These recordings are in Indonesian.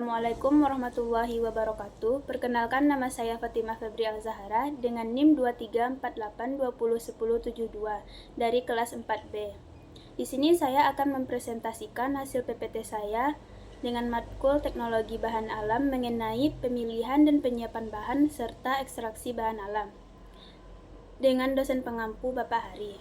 Assalamualaikum warahmatullahi wabarakatuh. Perkenalkan, nama saya Fatimah Febri Al-Zahra dengan NIM 2348201072 dari kelas 4B. Di sini saya akan mempresentasikan hasil PPT saya dengan matkul Teknologi Bahan Alam mengenai pemilihan dan penyiapan bahan serta ekstraksi bahan alam dengan dosen pengampu Bapak Hari.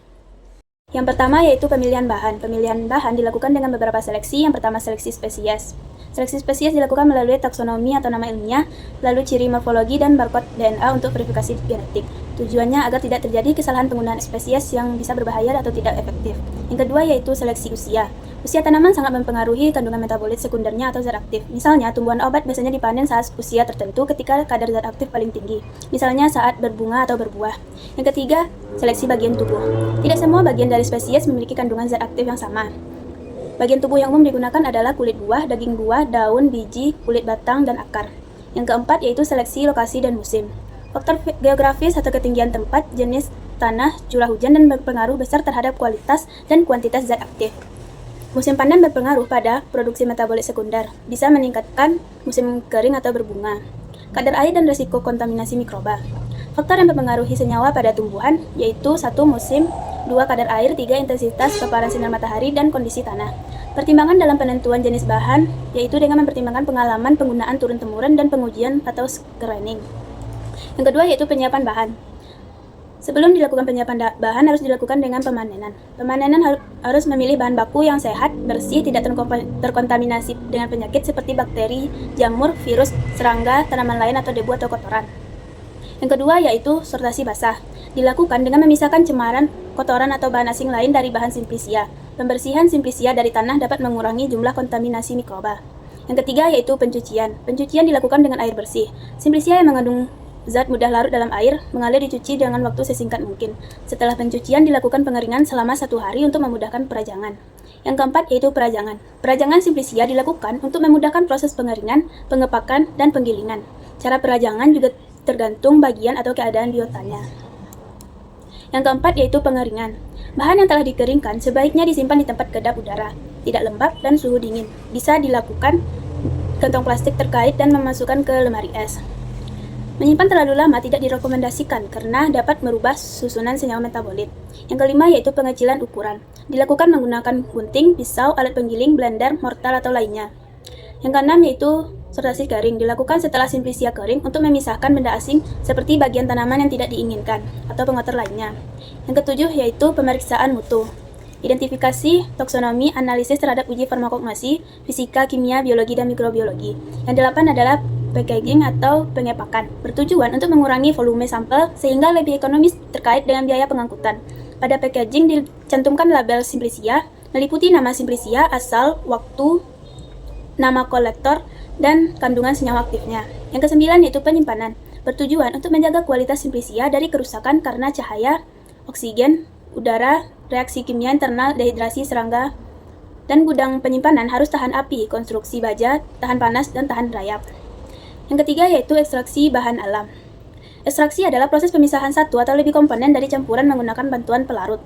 Yang pertama yaitu pemilihan bahan. Pemilihan bahan dilakukan dengan beberapa seleksi. Yang pertama, seleksi spesies. Seleksi spesies dilakukan melalui taksonomi atau nama ilmiah, lalu ciri morfologi dan barcode DNA untuk verifikasi genetik. Tujuannya agar tidak terjadi kesalahan penggunaan spesies yang bisa berbahaya atau tidak efektif. Yang kedua yaitu seleksi usia. Usia tanaman sangat mempengaruhi kandungan metabolit sekundernya atau zat aktif. Misalnya, tumbuhan obat biasanya dipanen saat usia tertentu ketika kadar zat aktif paling tinggi. Misalnya saat berbunga atau berbuah. Yang ketiga, seleksi bagian tubuh. Tidak semua bagian dari spesies memiliki kandungan zat aktif yang sama. Bagian tubuh yang umum digunakan adalah kulit buah, daging buah, daun, biji, kulit batang, dan akar. Yang keempat yaitu seleksi lokasi dan musim. Faktor geografis atau ketinggian tempat, jenis tanah, curah hujan, dan berpengaruh besar terhadap kualitas dan kuantitas zat aktif. Musim panen berpengaruh pada produksi metabolit sekunder, bisa meningkatkan musim kering atau berbunga. Kadar air dan risiko kontaminasi mikroba. Faktor yang mempengaruhi senyawa pada tumbuhan yaitu 1. Musim, 2. Kadar air, 3. Intensitas paparan sinar matahari dan kondisi tanah. Pertimbangan dalam penentuan jenis bahan yaitu dengan mempertimbangkan pengalaman penggunaan turun-temurun dan pengujian atau screening. Yang kedua yaitu penyiapan bahan. Sebelum dilakukan penyiapan bahan harus dilakukan dengan pemanenan. Pemanenan harus memilih bahan baku yang sehat, bersih, tidak terkontaminasi dengan penyakit seperti bakteri, jamur, virus, serangga, tanaman lain atau debu atau kotoran. Yang kedua yaitu sortasi basah. Dilakukan dengan memisahkan cemaran, kotoran atau bahan asing lain dari bahan simplisia. Pembersihan simplisia dari tanah dapat mengurangi jumlah kontaminasi mikroba. Yang ketiga yaitu pencucian. Pencucian dilakukan dengan air bersih. Simplisia yang mengandung zat mudah larut dalam air mengalir dicuci dengan waktu sesingkat mungkin. Setelah pencucian dilakukan pengeringan selama 1 hari untuk memudahkan perajangan. Yang keempat yaitu perajangan. Perajangan simplisia dilakukan untuk memudahkan proses pengeringan, pengepakan, dan penggilingan. Cara perajangan juga tergantung bagian atau keadaan biotanya. Yang keempat yaitu pengeringan. Bahan yang telah dikeringkan sebaiknya disimpan di tempat kedap udara, tidak lembab dan suhu dingin. Bisa dilakukan kantong plastik terkait dan memasukkan ke lemari es. Menyimpan terlalu lama tidak direkomendasikan karena dapat merubah susunan senyawa metabolit. Yang kelima yaitu pengecilan ukuran. Dilakukan menggunakan gunting, pisau, alat penggiling, blender, mortar atau lainnya. Yang keenam yaitu sortasi kering. Dilakukan setelah simplisia kering untuk memisahkan benda asing seperti bagian tanaman yang tidak diinginkan atau pengotor lainnya. Yang ketujuh yaitu pemeriksaan mutu. Identifikasi, taksonomi, analisis terhadap uji farmakognosi, fisika, kimia, biologi, dan mikrobiologi. Yang delapan adalah packaging atau pengepakan, bertujuan untuk mengurangi volume sampel sehingga lebih ekonomis terkait dengan biaya pengangkutan. Pada packaging dicantumkan label simplisia, meliputi nama simplisia, asal, waktu, nama kolektor, dan kandungan senyawa aktifnya. Yang kesembilan yaitu penyimpanan, bertujuan untuk menjaga kualitas simplisia dari kerusakan karena cahaya, oksigen, udara, reaksi kimia internal, dehidrasi, serangga, dan gudang penyimpanan harus tahan api, konstruksi baja, tahan panas, dan tahan rayap. Yang ketiga yaitu ekstraksi bahan alam. Ekstraksi adalah proses pemisahan satu atau lebih komponen dari campuran menggunakan bantuan pelarut.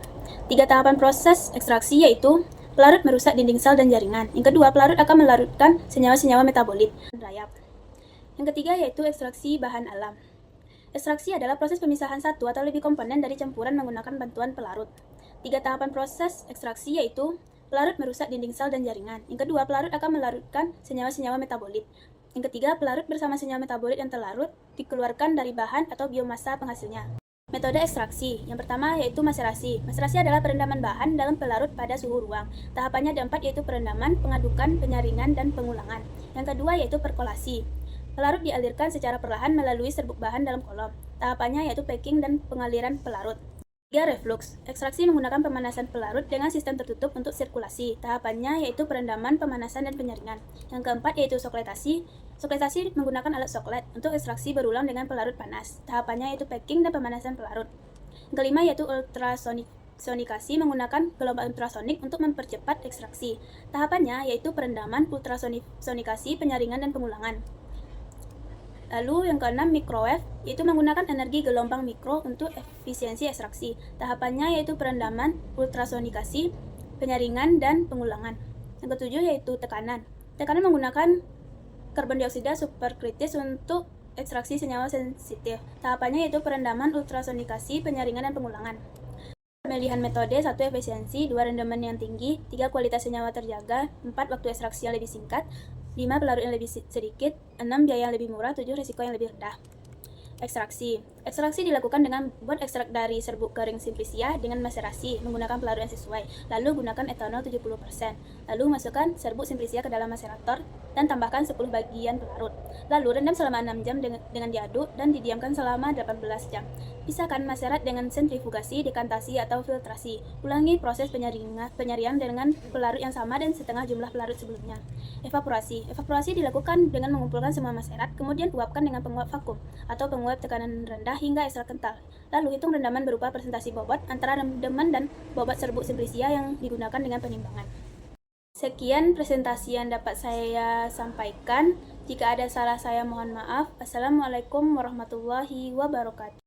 3 tahapan proses ekstraksi yaitu pelarut merusak dinding sel dan jaringan. Yang kedua, pelarut akan melarutkan senyawa-senyawa metabolit dan rayap. Yang ketiga yaitu ekstraksi bahan alam. Ekstraksi adalah proses pemisahan satu atau lebih komponen dari campuran menggunakan bantuan pelarut. 3 tahapan proses ekstraksi yaitu pelarut merusak dinding sel dan jaringan. Yang kedua, pelarut akan melarutkan senyawa-senyawa metabolit. Yang ketiga, pelarut bersama senyawa metabolit yang terlarut dikeluarkan dari bahan atau biomasa penghasilnya. Metode ekstraksi. Yang pertama yaitu maserasi. Maserasi adalah perendaman bahan dalam pelarut pada suhu ruang. Tahapannya ada 4 yaitu perendaman, pengadukan, penyaringan, dan pengulangan. Yang kedua yaitu perkolasi. Pelarut dialirkan secara perlahan melalui serbuk bahan dalam kolom. Tahapannya yaitu packing dan pengaliran pelarut. 3. Reflux. Ekstraksi menggunakan pemanasan pelarut dengan sistem tertutup untuk sirkulasi. Tahapannya yaitu perendaman, pemanasan, dan penyaringan. Yang keempat yaitu sokletasi. Sokletasi menggunakan alat soklet untuk ekstraksi berulang dengan pelarut panas. Tahapannya yaitu packing dan pemanasan pelarut. Yang kelima yaitu ultrasonikasi menggunakan gelombang ultrasonik untuk mempercepat ekstraksi. Tahapannya yaitu perendaman, ultrasonikasi, penyaringan, dan pengulangan. Lalu yang keenam microwave, yaitu menggunakan energi gelombang mikro untuk efisiensi ekstraksi. Tahapannya yaitu perendaman, ultrasonikasi, penyaringan, dan pengulangan. Yang ketujuh yaitu tekanan. Tekanan menggunakan karbon dioksida superkritis untuk ekstraksi senyawa sensitif. Tahapannya yaitu perendaman, ultrasonikasi, penyaringan, dan pengulangan. Pemilihan metode: 1. Efisiensi, 2. rendaman yang tinggi, 3. Kualitas senyawa terjaga, 4. Waktu ekstraksi yang lebih singkat, 5. Pelarut yang lebih sedikit, 6. Biaya yang lebih murah, 7. Risiko yang lebih rendah. Ekstraksi. Ekstraksi dilakukan dengan buat ekstrak dari serbuk kering simplisia dengan maserasi menggunakan pelarut yang sesuai. Lalu gunakan etanol 70%. Lalu masukkan serbuk simplisia ke dalam maserator dan tambahkan 10 bagian pelarut. Lalu rendam selama 6 jam dengan diaduk dan didiamkan selama 18 jam. Pisahkan maserat dengan sentrifugasi, dekantasi, atau filtrasi. Ulangi proses penyarian dengan pelarut yang sama dan setengah jumlah pelarut sebelumnya. Evaporasi. Evaporasi dilakukan dengan mengumpulkan semua maserat, kemudian uapkan dengan penguap vakum atau penguap tekanan rendah hingga ekstrak kental. Lalu hitung rendaman berupa presentasi bobot antara rendaman dan bobot serbuk simplisia yang digunakan dengan penimbangan. Sekian presentasi yang dapat saya sampaikan. Jika ada salah saya mohon maaf. Assalamualaikum warahmatullahi wabarakatuh.